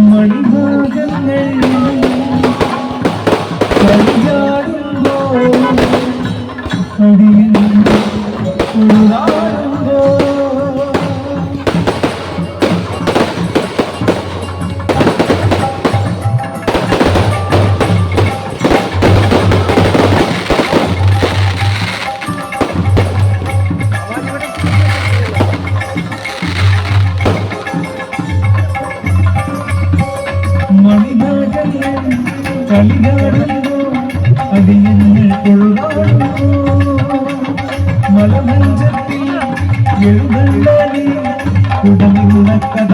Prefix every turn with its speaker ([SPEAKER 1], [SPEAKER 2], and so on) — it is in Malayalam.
[SPEAKER 1] മണിഭാഗങ്ങൾ കളിയാടുമ്പോ അടിയൻ ഉള്ളാടുമ്പോ മണിഭാഗങ്ങൾ കളിയാടുമ്പോ അടിയങ്ങൾ കൊള്ളാടുമ്പോ മലമഞ്ചത്തിൽ എഴുന്നള്ളി കുടമിന്ന കഥ